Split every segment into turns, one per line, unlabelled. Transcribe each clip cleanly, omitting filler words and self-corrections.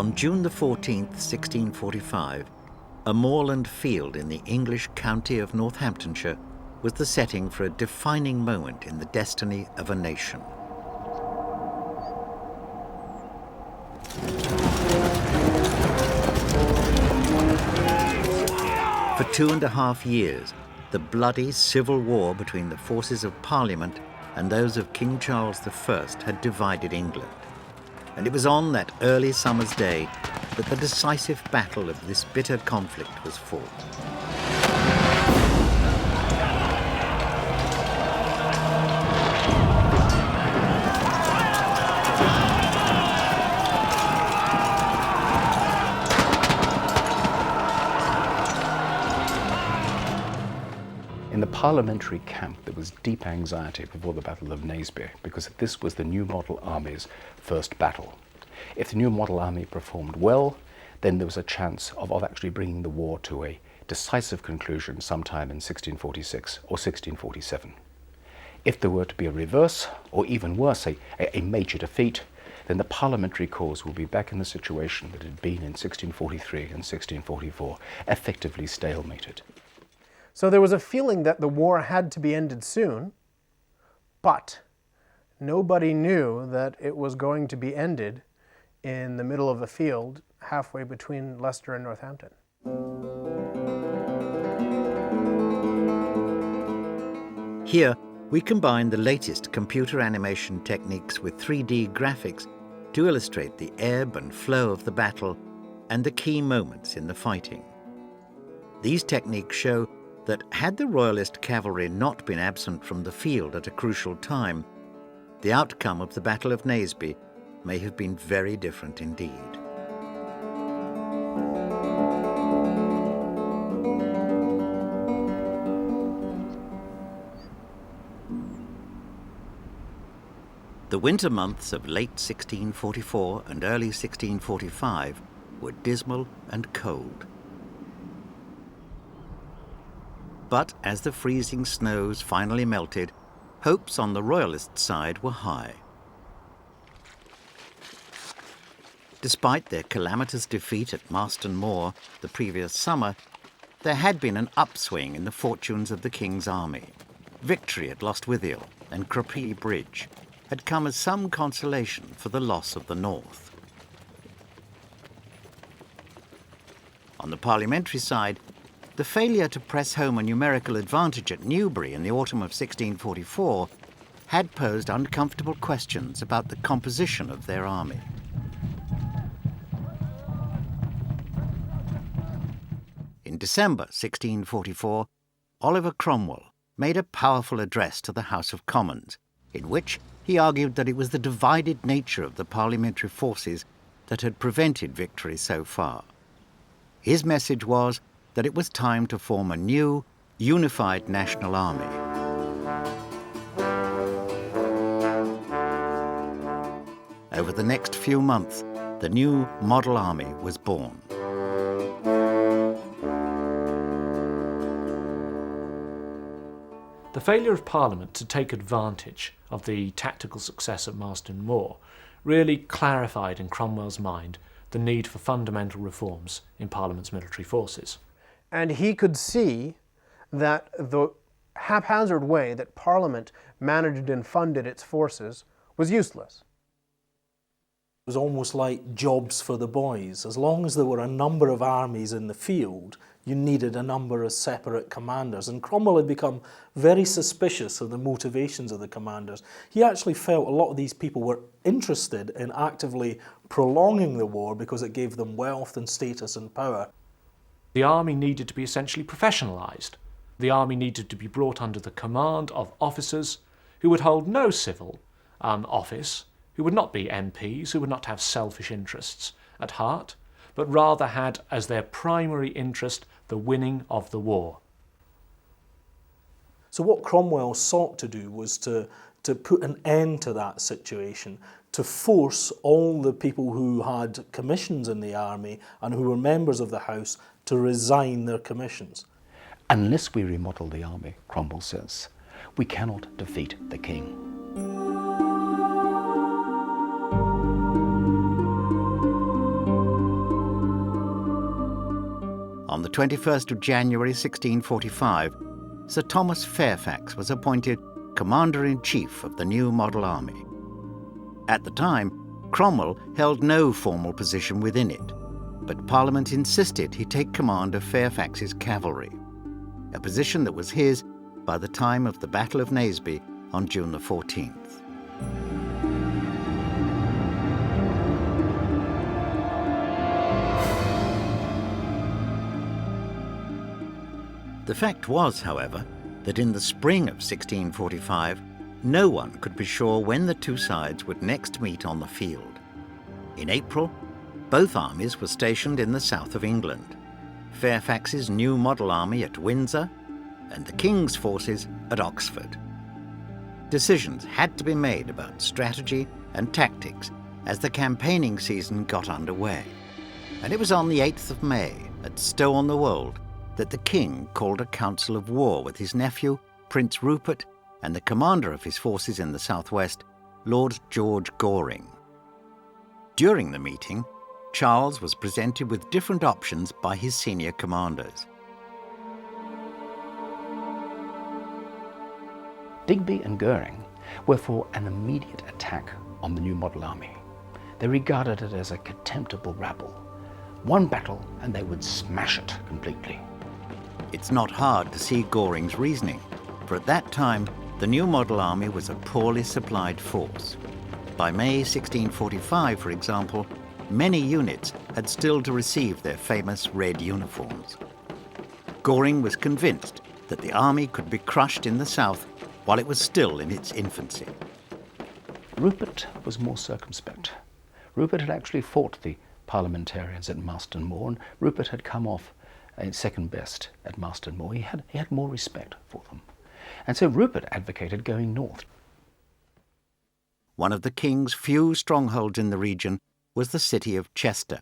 On June the 14th, 1645, a moorland field in the English county of Northamptonshire was the setting for a defining moment in the destiny of a nation. For 2.5 years, the bloody civil war between the forces of Parliament and those of King Charles I had divided England. And it was on that early summer's day that the decisive battle of this bitter conflict was fought.
In the parliamentary camp, there was deep anxiety before the Battle of Naseby because this was the new model army's first battle. If the new model army performed well, then there was a chance of actually bringing the war to a decisive conclusion sometime in 1646 or 1647. If there were to be a reverse, or even worse, a major defeat, then the parliamentary cause would be back in the situation that it had been in 1643 and 1644, effectively stalemated.
So there was a feeling that the war had to be ended soon, but nobody knew that it was going to be ended in the middle of a field halfway between Leicester and Northampton.
Here, we combine the latest computer animation techniques with 3D graphics to illustrate the ebb and flow of the battle and the key moments in the fighting. These techniques show that had the Royalist cavalry not been absent from the field at a crucial time, the outcome of the Battle of Naseby may have been very different indeed. The winter months of late 1644 and early 1645 were dismal and cold. But as the freezing snows finally melted, hopes on the Royalist side were high. Despite their calamitous defeat at Marston Moor the previous summer, there had been an upswing in the fortunes of the King's army. Victory at Lostwithiel and Crepy Bridge had come as some consolation for the loss of the north. On the parliamentary side, the failure to press home a numerical advantage at Newbury in the autumn of 1644 had posed uncomfortable questions about the composition of their army. In December 1644, Oliver Cromwell made a powerful address to the House of Commons, in which he argued that it was the divided nature of the parliamentary forces that had prevented victory so far. His message was that it was time to form a new, unified national army. Over the next few months, the new model army was born.
The failure of Parliament to take advantage of the tactical success of Marston Moor really clarified in Cromwell's mind the need for fundamental reforms in Parliament's military forces.
And he could see that the haphazard way that Parliament managed and funded its forces was useless.
It was almost like jobs for the boys. As long as there were a number of armies in the field, you needed a number of separate commanders. And Cromwell had become very suspicious of the motivations of the commanders. He actually felt a lot of these people were interested in actively prolonging the war because it gave them wealth and status and power.
The army needed to be essentially professionalised. The army needed to be brought under the command of officers who would hold no civil office, who would not be MPs, who would not have selfish interests at heart, but rather had as their primary interest the winning of the war.
So what Cromwell sought to do was to put an end to that situation, to force all the people who had commissions in the army and who were members of the House to resign their commissions.
Unless we remodel the army, Cromwell says, we cannot defeat the king.
21st of January 1645, Sir Thomas Fairfax was appointed Commander-in-Chief of the new model army. At the time, Cromwell held no formal position within it, but Parliament insisted he take command of Fairfax's cavalry, a position that was his by the time of the Battle of Naseby on June the 14th. The fact was, however, that in the spring of 1645, no one could be sure when the two sides would next meet on the field. In April, both armies were stationed in the south of England, Fairfax's new model army at Windsor and the King's forces at Oxford. Decisions had to be made about strategy and tactics as the campaigning season got underway, and it was on the 8th of May at Stow-on-the-Wold that the King called a council of war with his nephew, Prince Rupert, and the commander of his forces in the southwest, Lord George Goring. During the meeting, Charles was presented with different options by his senior commanders.
Digby and Goring were for an immediate attack on the new model army. They regarded it as a contemptible rabble. One battle and they would smash it completely.
It's not hard to see Goring's reasoning, for at that time, the new model army was a poorly supplied force. By May 1645, for example, many units had still to receive their famous red uniforms. Goring was convinced that the army could be crushed in the south while it was still in its infancy.
Rupert was more circumspect. Rupert had actually fought the parliamentarians at Marston Moor, and Rupert had come off second best at Marston Moor. He had more respect for them. And so Rupert advocated going north.
One of the king's few strongholds in the region was the city of Chester,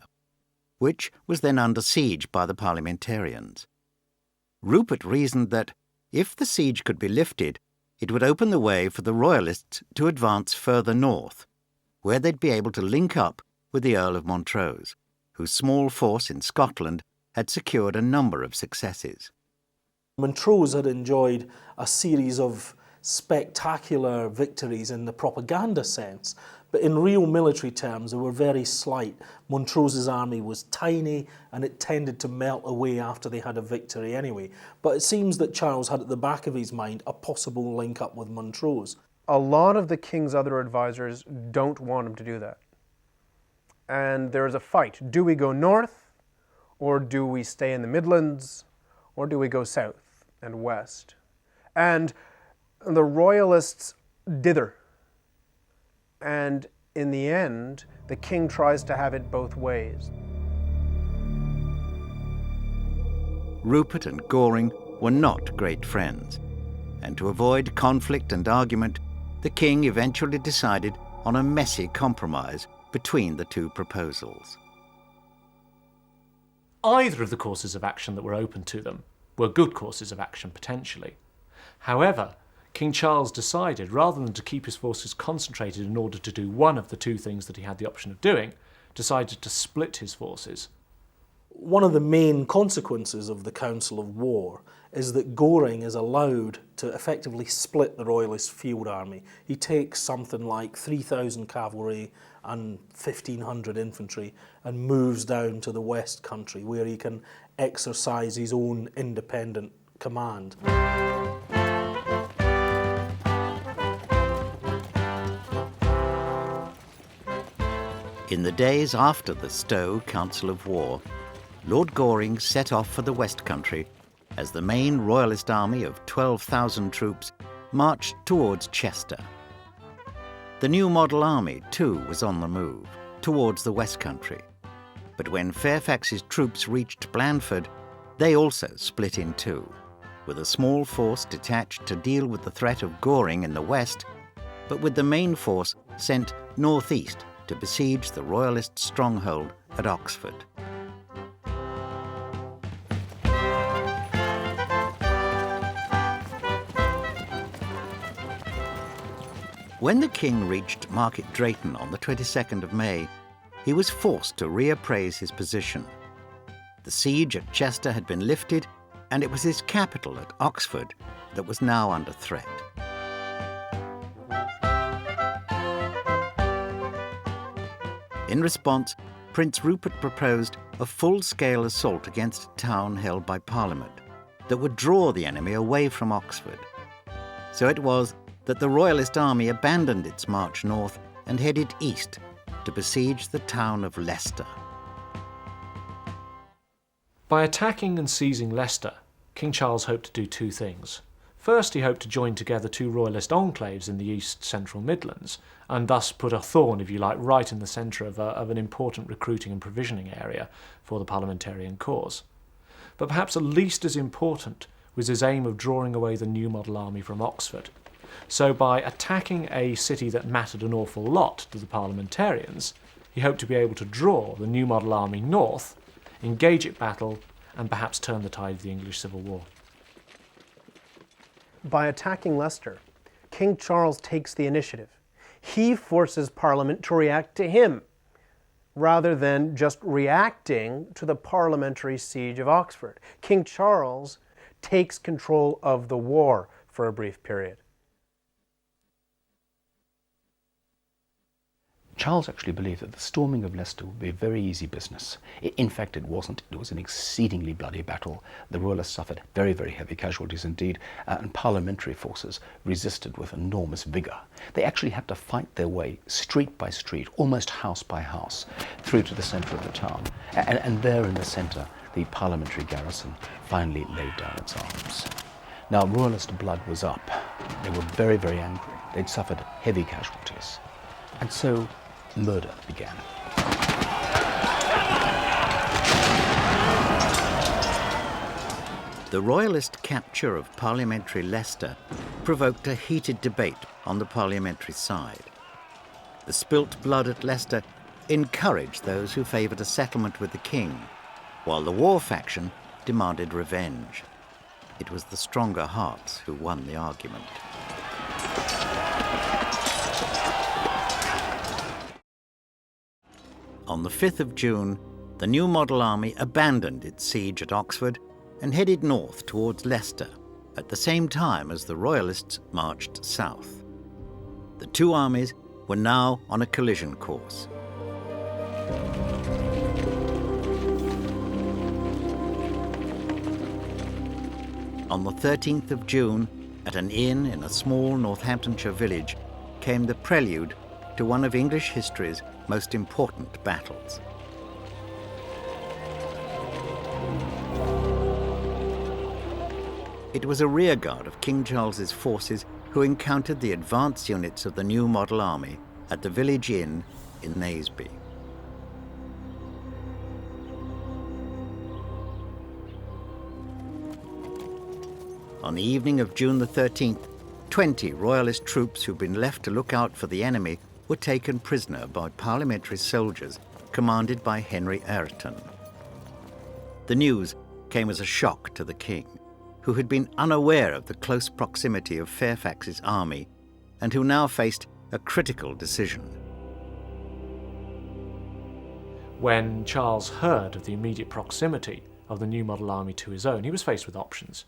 which was then under siege by the parliamentarians. Rupert reasoned that, if the siege could be lifted, it would open the way for the Royalists to advance further north, where they'd be able to link up with the Earl of Montrose, whose small force in Scotland had secured a number of successes.
Montrose had enjoyed a series of spectacular victories in the propaganda sense, but in real military terms they were very slight. Montrose's army was tiny and it tended to melt away after they had a victory anyway. But it seems that Charles had at the back of his mind a possible link up with Montrose.
A lot of the king's other advisors don't want him to do that. And there's a fight. Do we go north, or do we stay in the Midlands, or do we go south and west? And the Royalists dither. And in the end, the king tries to have it both ways.
Rupert and Goring were not great friends, and to avoid conflict and argument, the king eventually decided on a messy compromise between the two proposals.
Either of the courses of action that were open to them were good courses of action potentially. However, King Charles decided, rather than to keep his forces concentrated in order to do one of the two things that he had the option of doing, decided to split his forces.
One of the main consequences of the Council of War is that Goring is allowed to effectively split the Royalist field army. He takes something like 3,000 cavalry and 1,500 infantry and moves down to the West Country where he can exercise his own independent command.
In the days after the Stow Council of War, Lord Goring set off for the West Country as the main Royalist army of 12,000 troops marched towards Chester. The new model army, too, was on the move, towards the West Country. But when Fairfax's troops reached Blandford, they also split in two, with a small force detached to deal with the threat of Goring in the west, but with the main force sent northeast to besiege the Royalist stronghold at Oxford. When the king reached Market Drayton on the 22nd of May, he was forced to reappraise his position. The siege at Chester had been lifted, and it was his capital at Oxford that was now under threat. In response, Prince Rupert proposed a full-scale assault against a town held by Parliament that would draw the enemy away from Oxford. So it was that the Royalist army abandoned its march north and headed east to besiege the town of Leicester.
By attacking and seizing Leicester, King Charles hoped to do two things. First, he hoped to join together two Royalist enclaves in the east-central Midlands, and thus put a thorn, if you like, right in the centre of an important recruiting and provisioning area for the parliamentarian cause. But perhaps at least as important was his aim of drawing away the new model army from Oxford. So by attacking a city that mattered an awful lot to the parliamentarians, he hoped to be able to draw the new model army north, engage it battle, and perhaps turn the tide of the English Civil War.
By attacking Leicester, King Charles takes the initiative. He forces Parliament to react to him, rather than just reacting to the parliamentary siege of Oxford. King Charles takes control of the war for a brief period.
Charles actually believed that the storming of Leicester would be a very easy business. In fact, it wasn't. It was an exceedingly bloody battle. The Royalists suffered very, very heavy casualties indeed, and parliamentary forces resisted with enormous vigour. They actually had to fight their way street by street, almost house by house, through to the centre of the town. And there in the centre, the parliamentary garrison finally laid down its arms. Now, Royalist blood was up. They were very, very angry. They'd suffered heavy casualties. And so murder began.
The Royalist capture of parliamentary Leicester provoked a heated debate on the parliamentary side. The spilt blood at Leicester encouraged those who favoured a settlement with the king, while the war faction demanded revenge. It was the stronger hearts who won the argument. On the 5th of June, the new model army abandoned its siege at Oxford and headed north towards Leicester, at the same time as the Royalists marched south. The two armies were now on a collision course. On the 13th of June, at an inn in a small Northamptonshire village, came the prelude to one of English history's most important battles. It was a rearguard of King Charles's forces who encountered the advance units of the new model army at the village inn in Naseby. On the evening of June the 13th, 20 Royalist troops who'd been left to look out for the enemy were taken prisoner by parliamentary soldiers commanded by Henry Ayrton. The news came as a shock to the king, who had been unaware of the close proximity of Fairfax's army and who now faced a critical decision.
When Charles heard of the immediate proximity of the new model army to his own, he was faced with options.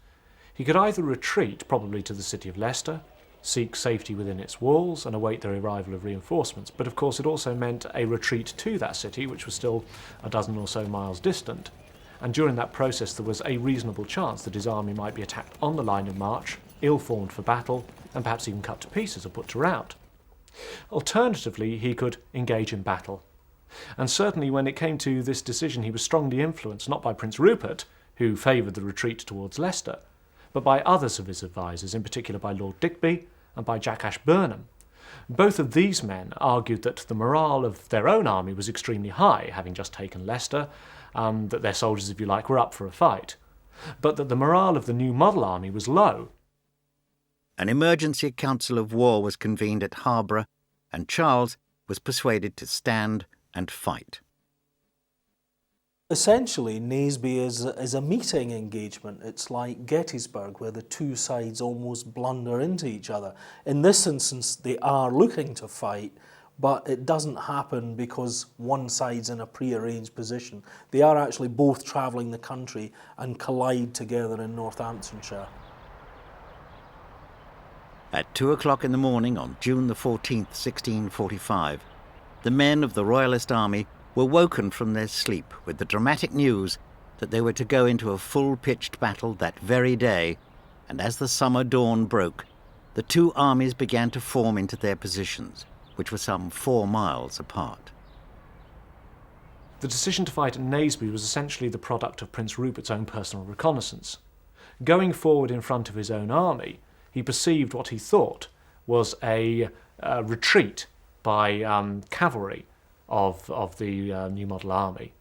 He could either retreat, probably to the city of Leicester, seek safety within its walls and await the arrival of reinforcements, but of course it also meant a retreat to that city, which was still a dozen or so miles distant, and during that process there was a reasonable chance that his army might be attacked on the line of march, ill-formed for battle, and perhaps even cut to pieces or put to rout. Alternatively, he could engage in battle. And certainly when it came to this decision, he was strongly influenced not by Prince Rupert, who favoured the retreat towards Leicester, but by others of his advisers, in particular by Lord Digby and by Jack Ashburnham. Both of these men argued that the morale of their own army was extremely high, having just taken Leicester, that their soldiers, if you like, were up for a fight, but that the morale of the new model army was low.
An emergency council of war was convened at Harborough, and Charles was persuaded to stand and fight.
Essentially, Naseby is a meeting engagement. It's like Gettysburg, where the two sides almost blunder into each other. In this instance, they are looking to fight, but it doesn't happen because one side's in a pre-arranged position. They are actually both travelling the country and collide together in Northamptonshire.
At 2 o'clock in the morning on June the 14th, 1645, the men of the Royalist army were woken from their sleep with the dramatic news that they were to go into a full-pitched battle that very day, and as the summer dawn broke, the two armies began to form into their positions, which were some 4 miles apart.
The decision to fight at Naseby was essentially the product of Prince Rupert's own personal reconnaissance. Going forward in front of his own army, he perceived what he thought was a retreat by cavalry of the New Model Army.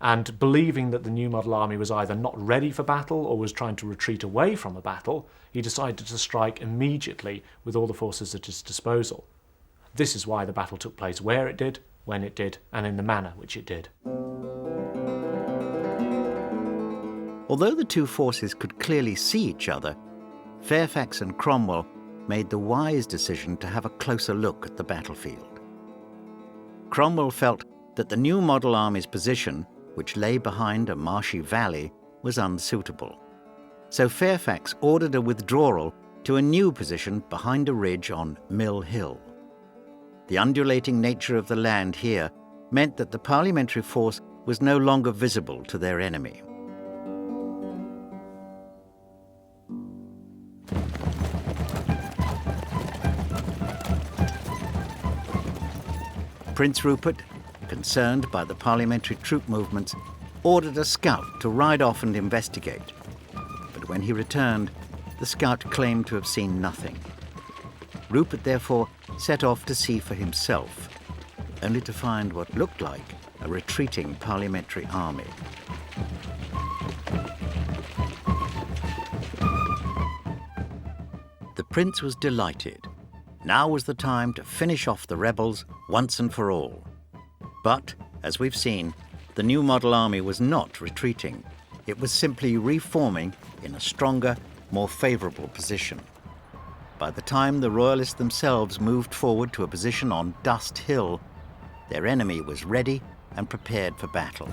And believing that the New Model Army was either not ready for battle or was trying to retreat away from a battle, he decided to strike immediately with all the forces at his disposal. This is why the battle took place where it did, when it did, and in the manner which it did.
Although the two forces could clearly see each other, Fairfax and Cromwell made the wise decision to have a closer look at the battlefield. Cromwell felt that the New Model Army's position, which lay behind a marshy valley, was unsuitable. So Fairfax ordered a withdrawal to a new position behind a ridge on Mill Hill. The undulating nature of the land here meant that the parliamentary force was no longer visible to their enemy. Prince Rupert, concerned by the parliamentary troop movements, ordered a scout to ride off and investigate. But when he returned, the scout claimed to have seen nothing. Rupert therefore set off to see for himself, only to find what looked like a retreating parliamentary army. The prince was delighted. Now was the time to finish off the rebels once and for all. But, as we've seen, the New Model Army was not retreating. It was simply reforming in a stronger, more favourable position. By the time the Royalists themselves moved forward to a position on Dust Hill, their enemy was ready and prepared for battle.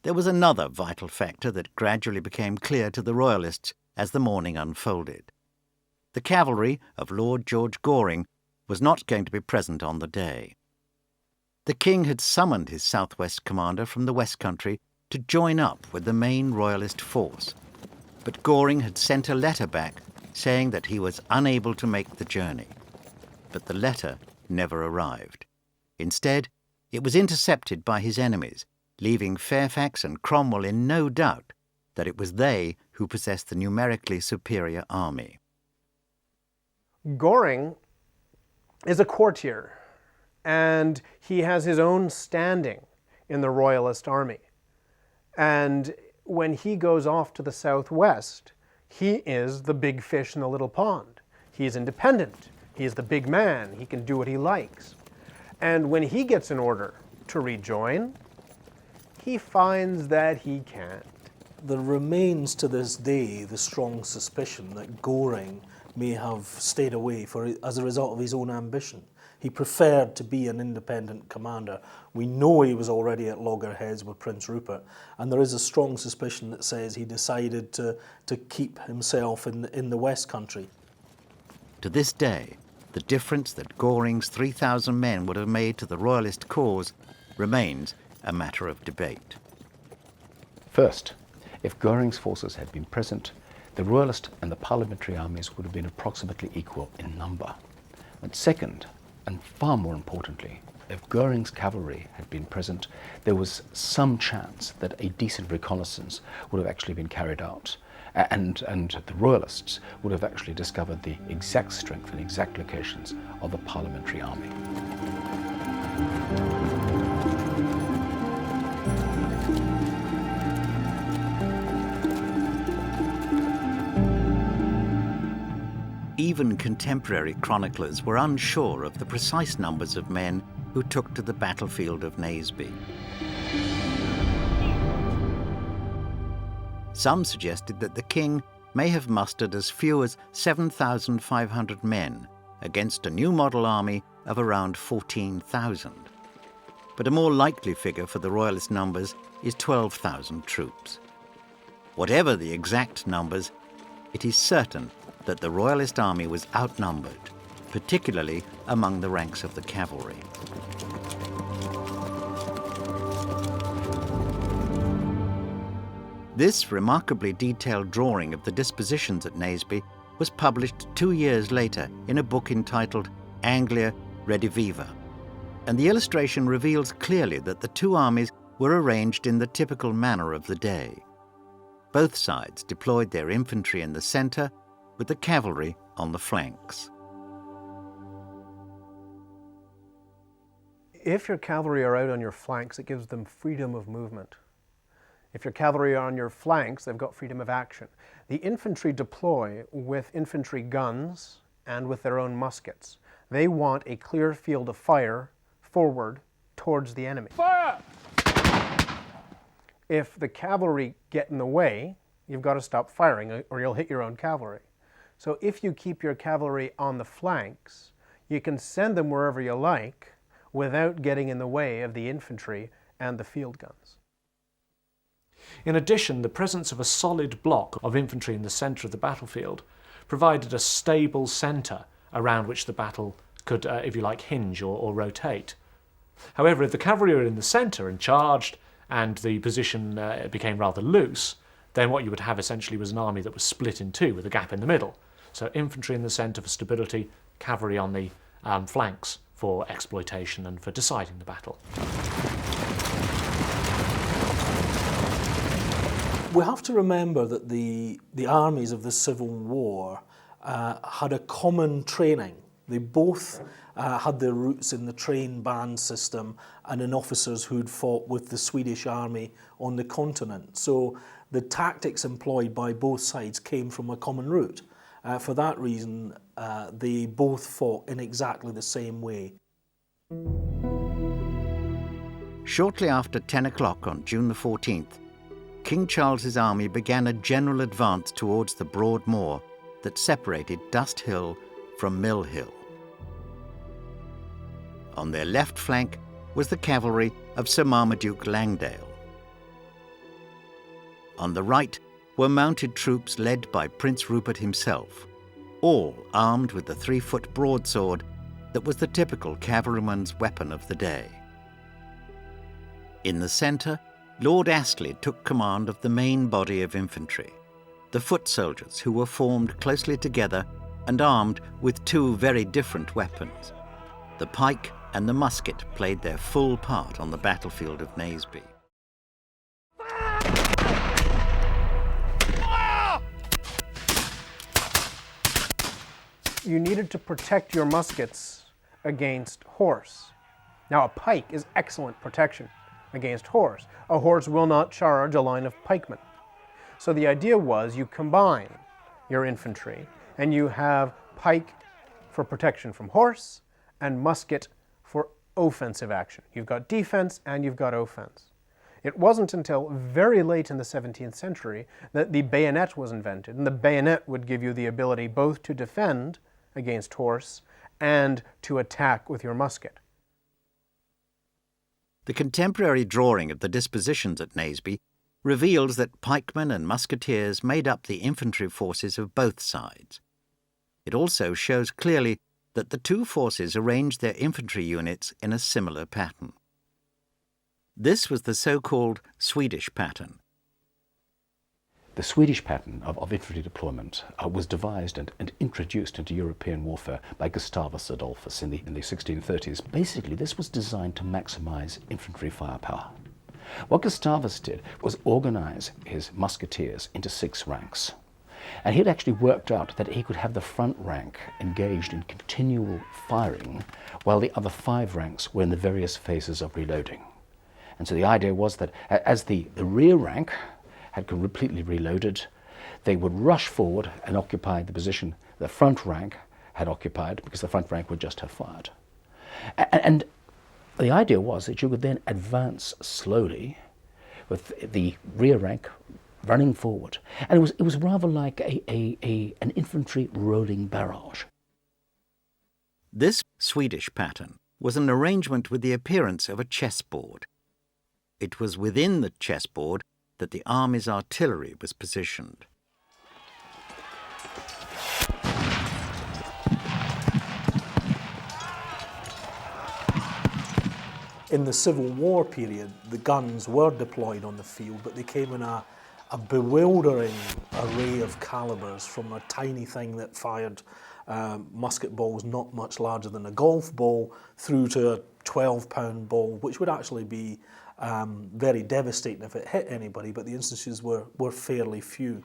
There was another vital factor that gradually became clear to the Royalists as the morning unfolded. The cavalry of Lord George Goring was not going to be present on the day. The king had summoned his southwest commander from the West Country to join up with the main Royalist force, but Goring had sent a letter back saying that he was unable to make the journey. But the letter never arrived. Instead, it was intercepted by his enemies, leaving Fairfax and Cromwell in no doubt that it was they who possessed the numerically superior army.
Goring is a courtier, and he has his own standing in the Royalist army. And when he goes off to the southwest, he is the big fish in the little pond. He is independent. He is the big man. He can do what he likes. And when he gets an order to rejoin, he finds that he can't.
There remains to this day the strong suspicion that Goring may have stayed away as a result of his own ambition. He preferred to be an independent commander. We know he was already at loggerheads with Prince Rupert, and there is a strong suspicion that says he decided to keep himself in the West Country.
To this day, the difference that Goring's 3,000 men would have made to the Royalist cause remains a matter of debate.
First, if Goring's forces had been present, the Royalist and the parliamentary armies would have been approximately equal in number. And second, and far more importantly, if Goring's cavalry had been present, there was some chance that a decent reconnaissance would have actually been carried out, and the Royalists would have actually discovered the exact strength and exact locations of the parliamentary army.
Even contemporary chroniclers were unsure of the precise numbers of men who took to the battlefield of Naseby. Some suggested that the king may have mustered as few as 7,500 men against a new model army of around 14,000. But a more likely figure for the Royalist numbers is 12,000 troops. Whatever the exact numbers, it is certain that the Royalist army was outnumbered, particularly among the ranks of the cavalry. This remarkably detailed drawing of the dispositions at Naseby was published 2 years later in a book entitled Anglia Rediviva, and the illustration reveals clearly that the two armies were arranged in the typical manner of the day. Both sides deployed their infantry in the centre, with the cavalry on the flanks.
If your cavalry are out on your flanks, it gives them freedom of movement. If your cavalry are on your flanks, they've got freedom of action. The infantry deploy with infantry guns and with their own muskets. They want a clear field of fire forward towards the enemy.
Fire!
If the cavalry get in the way, you've got to stop firing or you'll hit your own cavalry. So if you keep your cavalry on the flanks, you can send them wherever you like without getting in the way of the infantry and the field guns.
In addition, the presence of a solid block of infantry in the centre of the battlefield provided a stable centre around which the battle could, if you like, hinge or rotate. However, if the cavalry are in the centre and charged and the position became rather loose, then what you would have essentially was an army that was split in two with a gap in the middle. So infantry in the centre for stability, cavalry on the flanks for exploitation and for deciding the battle.
We have to remember that the armies of the Civil War had a common training. They both had their roots in the train band system and in officers who'd fought with the Swedish army on the continent. So the tactics employed by both sides came from a common root. For that reason, they both fought in exactly the same way.
Shortly after 10 o'clock on June the 14th, King Charles's army began a general advance towards the broad moor that separated Dust Hill from Mill Hill. On their left flank was the cavalry of Sir Marmaduke Langdale. On the right were mounted troops led by Prince Rupert himself, all armed with the 3-foot broadsword that was the typical cavalryman's weapon of the day. In the centre, Lord Astley took command of the main body of infantry, the foot soldiers who were formed closely together and armed with two very different weapons. The pike and the musket played their full part on the battlefield of Naseby.
You needed to protect your muskets against horse. Now a pike is excellent protection against horse. A horse will not charge a line of pikemen. So the idea was you combine your infantry and you have pike for protection from horse and musket for offensive action. You've got defense and you've got offense. It wasn't until very late in the 17th century that the bayonet was invented, and the bayonet would give you the ability both to defend against horse and to attack with your musket.
The contemporary drawing of the dispositions at Naseby reveals that pikemen and musketeers made up the infantry forces of both sides. It also shows clearly that the two forces arranged their infantry units in a similar pattern. This was the so-called Swedish pattern.
The Swedish pattern of infantry deployment was devised and introduced into European warfare by Gustavus Adolphus in the 1630s. Basically, this was designed to maximize infantry firepower. What Gustavus did was organize his musketeers into 6 ranks. And he'd actually worked out that he could have the front rank engaged in continual firing while the other 5 ranks were in the various phases of reloading. And so the idea was that as the rear rank had completely reloaded, they would rush forward and occupy the position the front rank had occupied, because the front rank would just have fired. And the idea was that you would then advance slowly with the rear rank running forward. And it was rather like an infantry rolling barrage.
This Swedish pattern was an arrangement with the appearance of a chessboard. It was within the chessboard that the army's artillery was positioned.
In the Civil War period, the guns were deployed on the field, but they came in a bewildering array of calibers, from a tiny thing that fired musket balls not much larger than a golf ball through to a 12-pound ball, which would actually be very devastating if it hit anybody, but the instances were fairly few.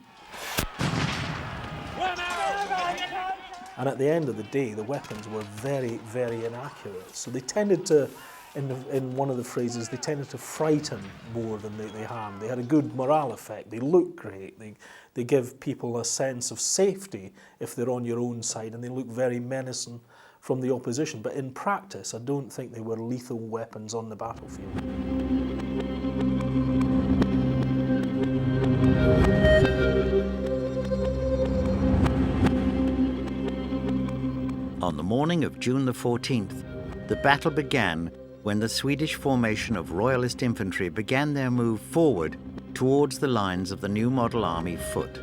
And at the end of the day, the weapons were very, very inaccurate. So they tended to, in one of the phrases, they tended to frighten more than they harmed. They had a good morale effect. They look great. They give people a sense of safety if they're on your own side, and they look very menacing from the opposition. But in practice, I don't think they were lethal weapons on the battlefield.
On the morning of June the 14th, the battle began when the Swedish formation of Royalist infantry began their move forward towards the lines of the new model army foot.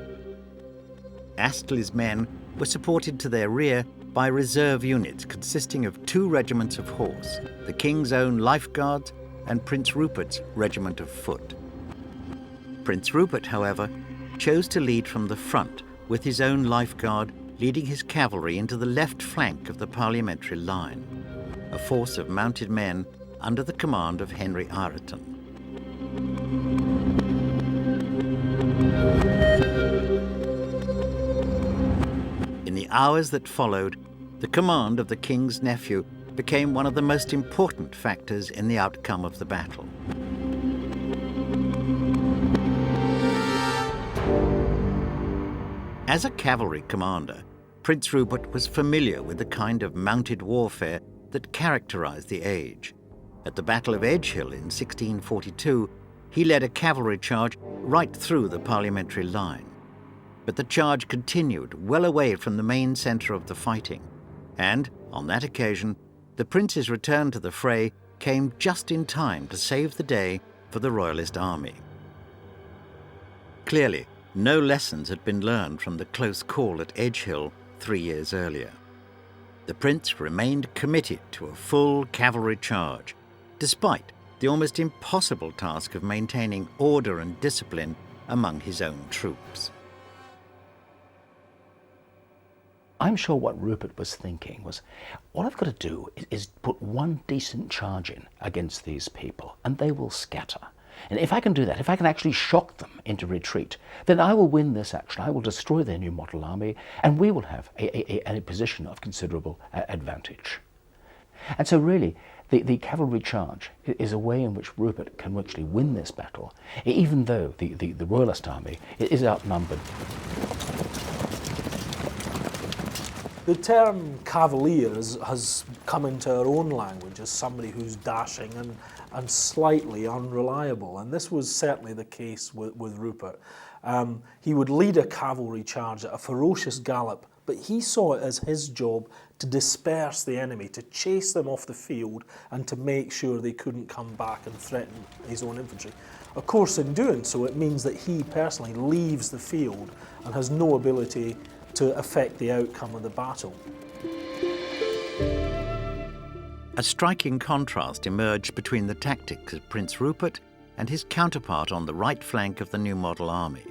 Astley's men were supported to their rear by reserve units consisting of 2 regiments of horse, the King's Own Life Guards and Prince Rupert's regiment of foot. Prince Rupert, however, chose to lead from the front, with his own Life Guard leading his cavalry into the left flank of the parliamentary line, a force of mounted men under the command of Henry Ireton. In the hours that followed, the command of the king's nephew became one of the most important factors in the outcome of the battle. As a cavalry commander, Prince Rupert was familiar with the kind of mounted warfare that characterized the age. At the Battle of Edgehill in 1642, he led a cavalry charge right through the parliamentary line. But the charge continued well away from the main centre of the fighting, and, on that occasion, the prince's return to the fray came just in time to save the day for the Royalist army. Clearly, no lessons had been learned from the close call at Edgehill 3 years earlier. The prince remained committed to a full cavalry charge, despite the almost impossible task of maintaining order and discipline among his own troops.
I'm sure what Rupert was thinking was, all I've got to do is put one decent charge in against these people, and they will scatter. And if I can do that, if I can actually shock them into retreat, then I will win this action. I will destroy their new model army, and we will have a position of considerable advantage. And so really, the cavalry charge is a way in which Rupert can actually win this battle, even though the Royalist army is outnumbered.
The term cavalier has come into our own language as somebody who's dashing and slightly unreliable, and this was certainly the case with Rupert. He would lead a cavalry charge at a ferocious gallop, but he saw it as his job to disperse the enemy, to chase them off the field, and to make sure they couldn't come back and threaten his own infantry. Of course, in doing so, it means that he personally leaves the field and has no ability to affect the outcome of the battle.
A striking contrast emerged between the tactics of Prince Rupert and his counterpart on the right flank of the new model army.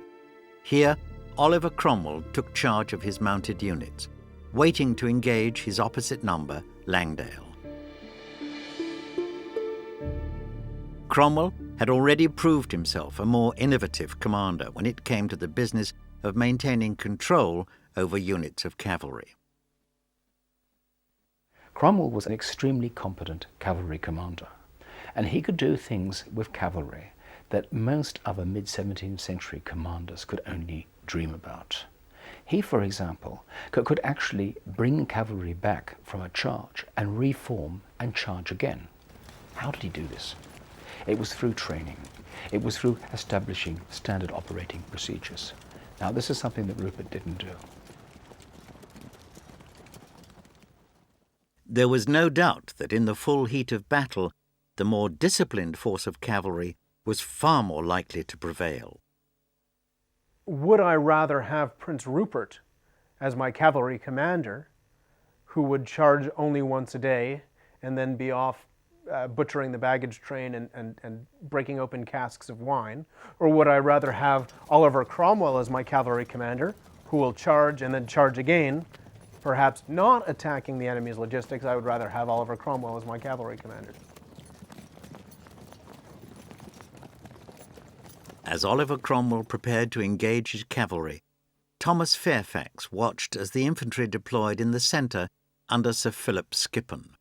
Here, Oliver Cromwell took charge of his mounted units, waiting to engage his opposite number, Langdale. Cromwell had already proved himself a more innovative commander when it came to the business of maintaining control over units of cavalry.
Cromwell was an extremely competent cavalry commander, and he could do things with cavalry that most other mid-17th century commanders could only dream about. He, for example, could actually bring cavalry back from a charge and reform and charge again. How did he do this? It was through training. It was through establishing standard operating procedures. Now, this is something that Rupert didn't do.
There was no doubt that in the full heat of battle, the more disciplined force of cavalry was far more likely to prevail.
Would I rather have Prince Rupert as my cavalry commander, who would charge only once a day and then be off butchering the baggage train and breaking open casks of wine? Or would I rather have Oliver Cromwell as my cavalry commander, who will charge and then charge again, perhaps not attacking the enemy's logistics? I would rather have Oliver Cromwell as my cavalry commander.
As Oliver Cromwell prepared to engage his cavalry, Thomas Fairfax watched as the infantry deployed in the centre under Sir Philip Skippon.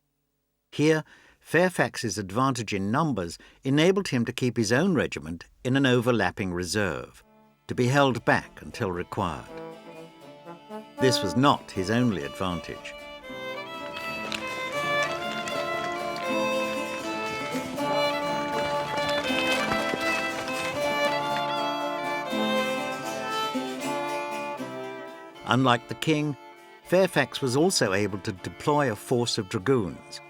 Here, Fairfax's advantage in numbers enabled him to keep his own regiment in an overlapping reserve, to be held back until required. This was not his only advantage. Unlike the king, Fairfax was also able to deploy a force of dragoons,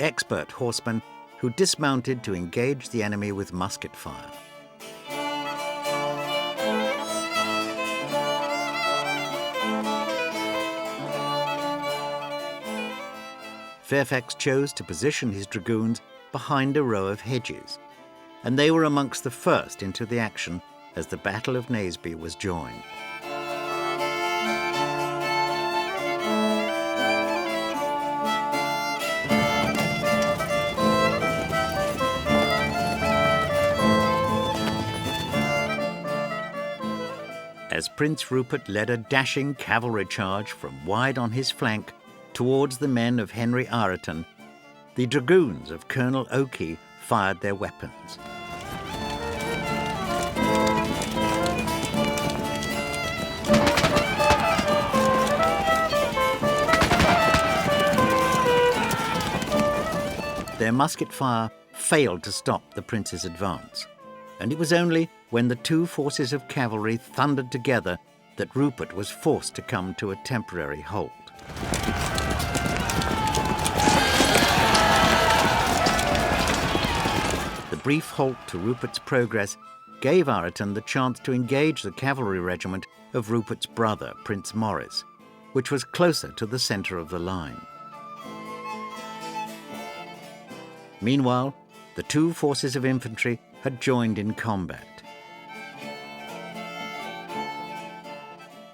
expert horsemen who dismounted to engage the enemy with musket fire. Fairfax chose to position his dragoons behind a row of hedges, and they were amongst the first into the action as the Battle of Naseby was joined. As Prince Rupert led a dashing cavalry charge from wide on his flank towards the men of Henry Ireton, the dragoons of Colonel Oakey fired their weapons. Their musket fire failed to stop the prince's advance, and it was only when the two forces of cavalry thundered together that Rupert was forced to come to a temporary halt. The brief halt to Rupert's progress gave Ireton the chance to engage the cavalry regiment of Rupert's brother, Prince Maurice, which was closer to the centre of the line. Meanwhile, the two forces of infantry had joined in combat.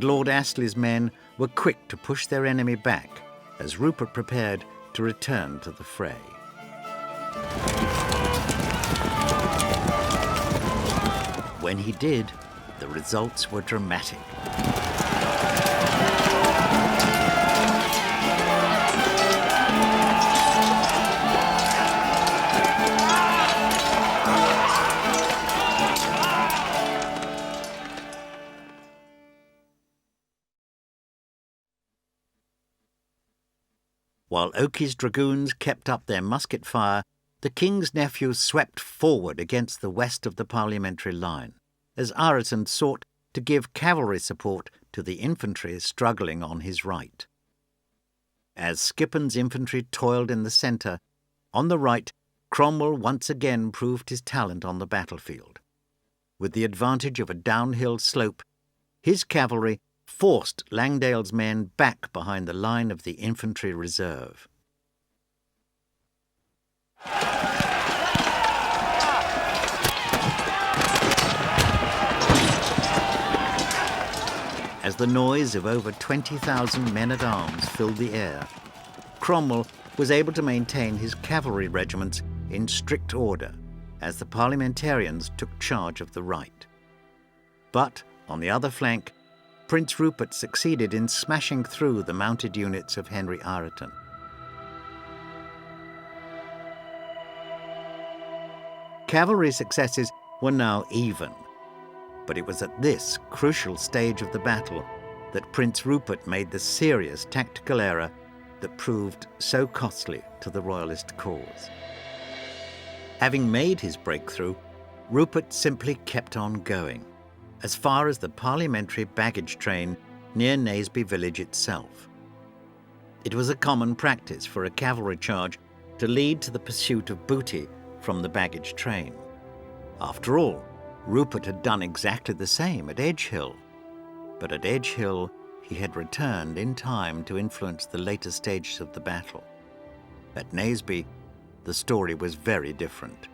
Lord Astley's men were quick to push their enemy back as Rupert prepared to return to the fray. When he did, the results were dramatic. While Oakey's dragoons kept up their musket fire, the king's nephew swept forward against the west of the parliamentary line, as Ireton sought to give cavalry support to the infantry struggling on his right. As Skippon's infantry toiled in the centre, on the right, Cromwell once again proved his talent on the battlefield. With the advantage of a downhill slope, his cavalry forced Langdale's men back behind the line of the infantry reserve. As the noise of over 20,000 men-at-arms filled the air, Cromwell was able to maintain his cavalry regiments in strict order as the parliamentarians took charge of the right. But, on the other flank, Prince Rupert succeeded in smashing through the mounted units of Henry Ireton. Cavalry successes were now even, but it was at this crucial stage of the battle that Prince Rupert made the serious tactical error that proved so costly to the Royalist cause. Having made his breakthrough, Rupert simply kept on going, as far as the parliamentary baggage train near Naseby village itself. It was a common practice for a cavalry charge to lead to the pursuit of booty from the baggage train. After all, Rupert had done exactly the same at Edgehill. But at Edgehill, he had returned in time to influence the later stages of the battle. At Naseby, the story was very different.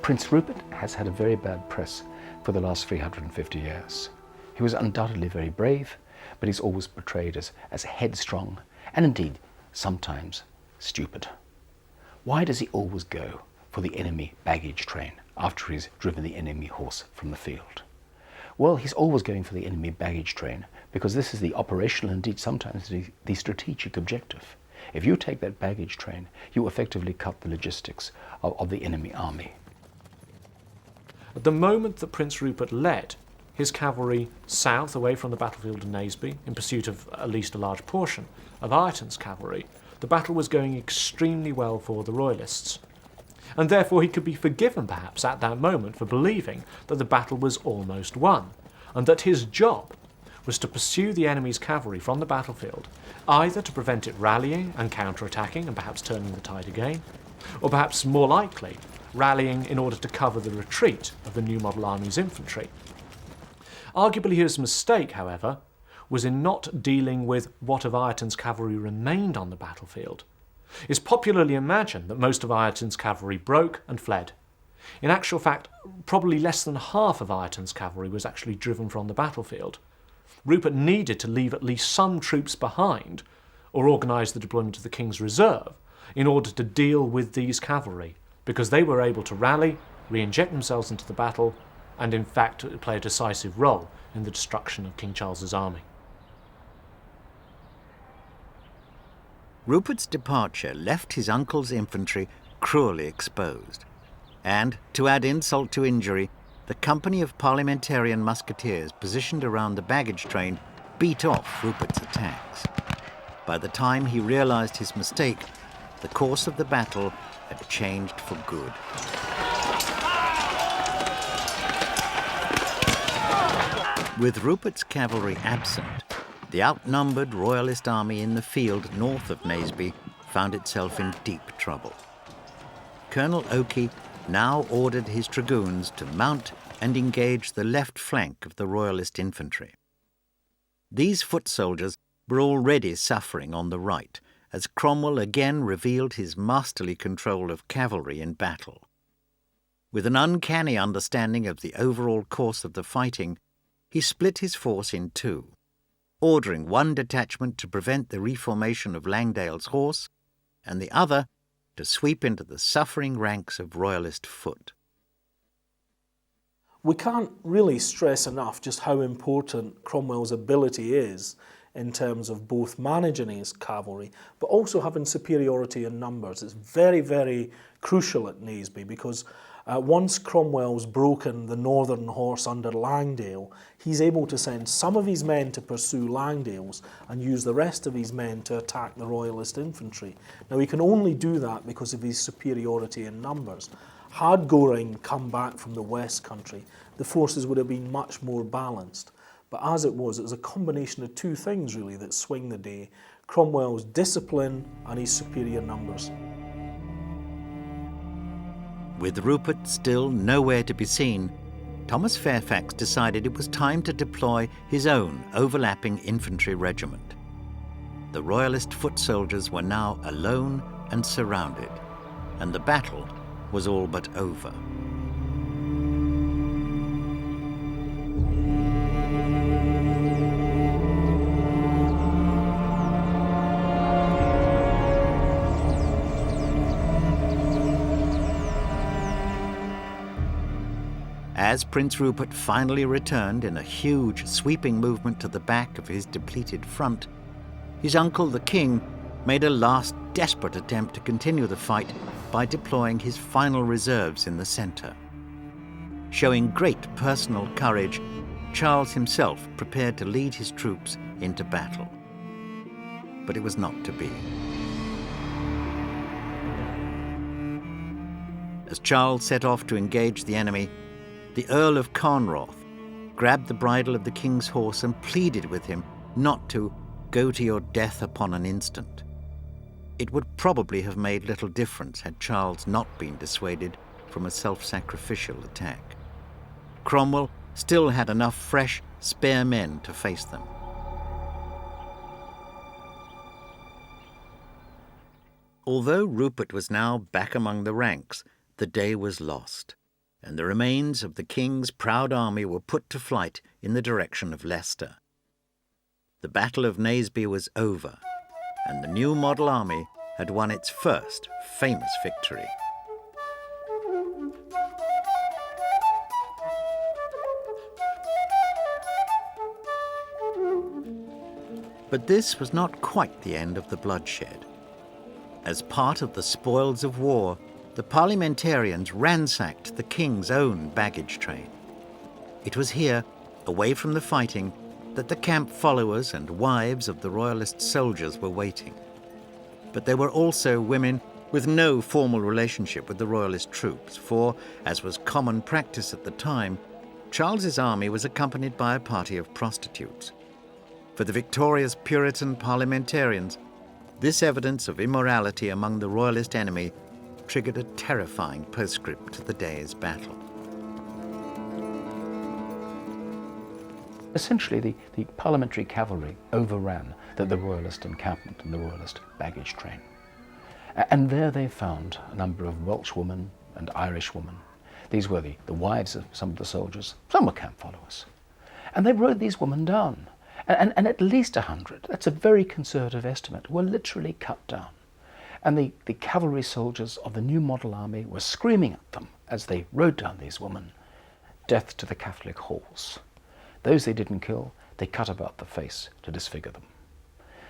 Prince Rupert has had a very bad press for the last 350 years. He was undoubtedly very brave, but he's always portrayed as headstrong and indeed sometimes stupid. Why does he always go for the enemy baggage train after he's driven the enemy horse from the field? Well, he's always going for the enemy baggage train because this is the operational, indeed sometimes the strategic objective. If you take that baggage train, you effectively cut the logistics of the enemy army.
At the moment that Prince Rupert led his cavalry south away from the battlefield of Naseby in pursuit of at least a large portion of Ireton's cavalry, the battle was going extremely well for the Royalists. And therefore he could be forgiven perhaps at that moment for believing that the battle was almost won, and that his job was to pursue the enemy's cavalry from the battlefield, either to prevent it rallying and counter-attacking and perhaps turning the tide again, or perhaps more likely, rallying in order to cover the retreat of the New Model Army's infantry. Arguably his mistake, however, was in not dealing with what of Ireton's cavalry remained on the battlefield. It's popularly imagined that most of Ireton's cavalry broke and fled. In actual fact, probably less than half of Ireton's cavalry was actually driven from the battlefield. Rupert needed to leave at least some troops behind, or organise the deployment of the King's Reserve, in order to deal with these cavalry, because they were able to rally, re-inject themselves into the battle, and in fact play a decisive role in the destruction of King Charles's army.
Rupert's departure left his uncle's infantry cruelly exposed, and, to add insult to injury, the company of parliamentarian musketeers positioned around the baggage train beat off Rupert's attacks. By the time he realised his mistake, the course of the battle had changed for good. With Rupert's cavalry absent, the outnumbered Royalist army in the field north of Naseby found itself in deep trouble. Colonel Oakey now ordered his dragoons to mount and engage the left flank of the Royalist infantry. These foot soldiers were already suffering on the right, as Cromwell again revealed his masterly control of cavalry in battle. With an uncanny understanding of the overall course of the fighting, he split his force in two, ordering one detachment to prevent the reformation of Langdale's horse, and the other to sweep into the suffering ranks of Royalist foot.
We can't really stress enough just how important Cromwell's ability is in terms of both managing his cavalry, but also having superiority in numbers. It's very, very crucial at Naseby because once Cromwell's broken the northern horse under Langdale, he's able to send some of his men to pursue Langdale's and use the rest of his men to attack the Royalist infantry. Now he can only do that because of his superiority in numbers. Had Goring come back from the West Country, the forces would have been much more balanced. But as it was a combination of two things really that swing the day: Cromwell's discipline and his superior numbers.
With Rupert still nowhere to be seen, Thomas Fairfax decided it was time to deploy his own overlapping infantry regiment. The Royalist foot soldiers were now alone and surrounded, and the battle was all but over. As Prince Rupert finally returned in a huge sweeping movement to the back of his depleted front, his uncle the King made a last desperate attempt to continue the fight by deploying his final reserves in the centre. Showing great personal courage, Charles himself prepared to lead his troops into battle. But it was not to be. As Charles set off to engage the enemy, the Earl of Carnroth grabbed the bridle of the king's horse and pleaded with him not to go to your death upon an instant. It would probably have made little difference had Charles not been dissuaded from a self-sacrificial attack. Cromwell still had enough fresh, spare men to face them. Although Rupert was now back among the ranks, the day was lost, and the remains of the king's proud army were put to flight in the direction of Leicester. The Battle of Naseby was over, and the new model army had won its first famous victory. But this was not quite the end of the bloodshed. As part of the spoils of war, the parliamentarians ransacked the king's own baggage train. It was here, away from the fighting, that the camp followers and wives of the Royalist soldiers were waiting. But there were also women with no formal relationship with the Royalist troops, for, as was common practice at the time, Charles's army was accompanied by a party of prostitutes. For the victorious Puritan parliamentarians, this evidence of immorality among the Royalist enemy triggered a terrifying postscript to the day's battle.
Essentially, the parliamentary cavalry overran the Royalist encampment and the Royalist baggage train. And there they found a number of Welsh women and Irish women. These were the wives of some of the soldiers. Some were camp followers. And they rode these women down. And at least 100, that's a very conservative estimate, were literally cut down. And the cavalry soldiers of the new model army were screaming at them as they rode down these women, "Death to the Catholic horse." Those they didn't kill, they cut about the face to disfigure them.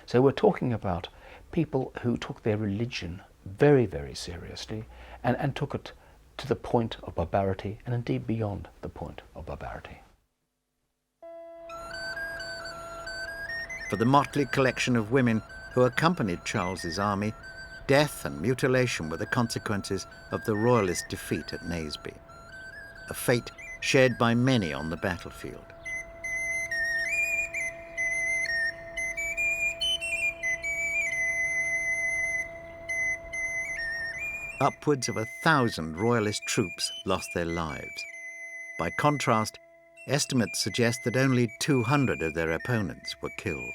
So we're talking about people who took their religion very, very seriously and took it to the point of barbarity and indeed beyond the point of barbarity.
For the motley collection of women who accompanied Charles's army, death and mutilation were the consequences of the Royalist defeat at Naseby, a fate shared by many on the battlefield. Upwards of 1,000 Royalist troops lost their lives. By contrast, estimates suggest that only 200 of their opponents were killed.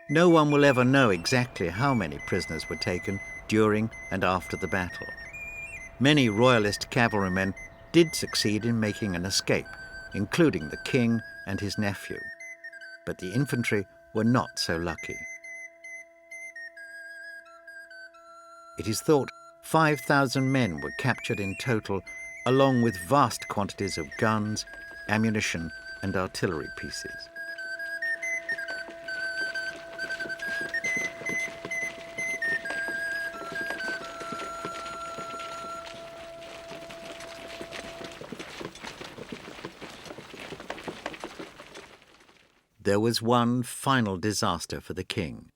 No one will ever know exactly how many prisoners were taken during and after the battle. Many Royalist cavalrymen did succeed in making an escape, including the king and his nephew. But the infantry were not so lucky. It is thought 5,000 men were captured in total, along with vast quantities of guns, ammunition, and artillery pieces. There was one final disaster for the king.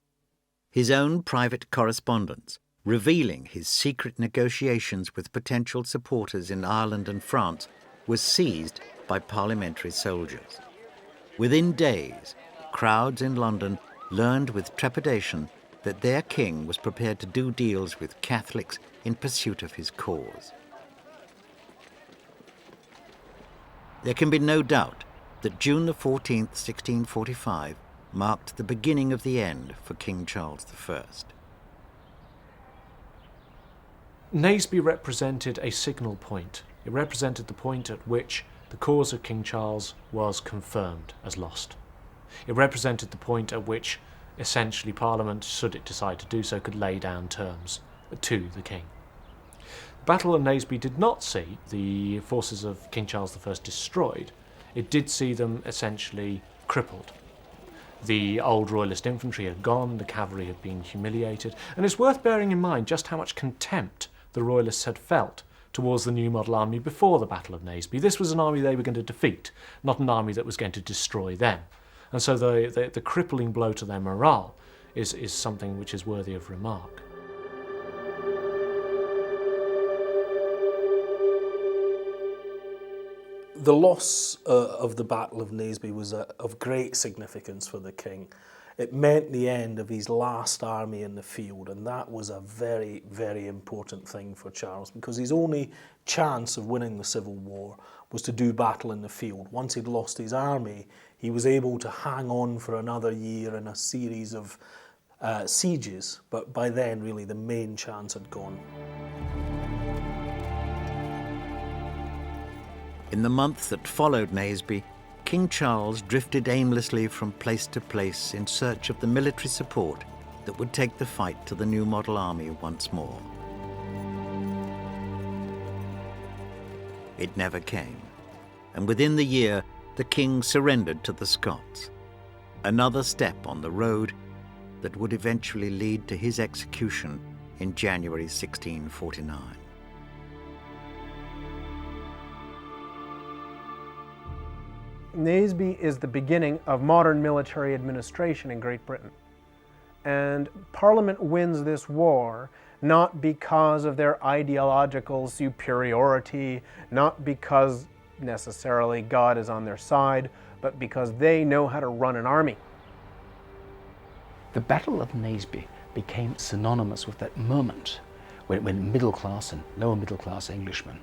His own private correspondence, revealing his secret negotiations with potential supporters in Ireland and France, was seized by parliamentary soldiers. Within days, crowds in London learned with trepidation that their king was prepared to do deals with Catholics in pursuit of his cause. There can be no doubt that June the 14th, 1645, marked the beginning of the end for King Charles I.
Naseby represented a signal point. It represented the point at which the cause of King Charles was confirmed as lost. It represented the point at which, essentially, Parliament, should it decide to do so, could lay down terms to the king. The Battle of Naseby did not see the forces of King Charles I destroyed. It did see them essentially crippled. The old Royalist infantry had gone, the cavalry had been humiliated, and it's worth bearing in mind just how much contempt the Royalists had felt towards the new model army before the Battle of Naseby. This was an army they were going to defeat, not an army that was going to destroy them. And so the crippling blow to their morale is something which is worthy of remark.
The loss of the Battle of Naseby was of great significance for the king. It meant the end of his last army in the field, and that was a very, very important thing for Charles, because his only chance of winning the Civil War was to do battle in the field. Once he'd lost his army, he was able to hang on for another year in a series of sieges, but by then, really, the main chance had gone.
In the month that followed Naseby, King Charles drifted aimlessly from place to place in search of the military support that would take the fight to the new model army once more. It never came, and within the year, the king surrendered to the Scots, another step on the road that would eventually lead to his execution in January 1649.
Naseby is the beginning of modern military administration in Great Britain. And Parliament wins this war not because of their ideological superiority, not because necessarily God is on their side, but because they know how to run an army.
The Battle of Naseby became synonymous with that moment when middle-class and lower middle-class Englishmen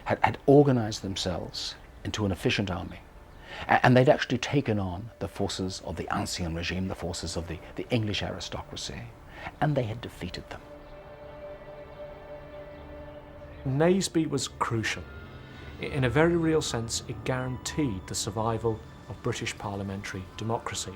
had organized themselves into an efficient army. And they'd actually taken on the forces of the Ancien regime, the forces of the English aristocracy, and they had defeated them.
Naseby was crucial. In a very real sense, it guaranteed the survival of British parliamentary democracy.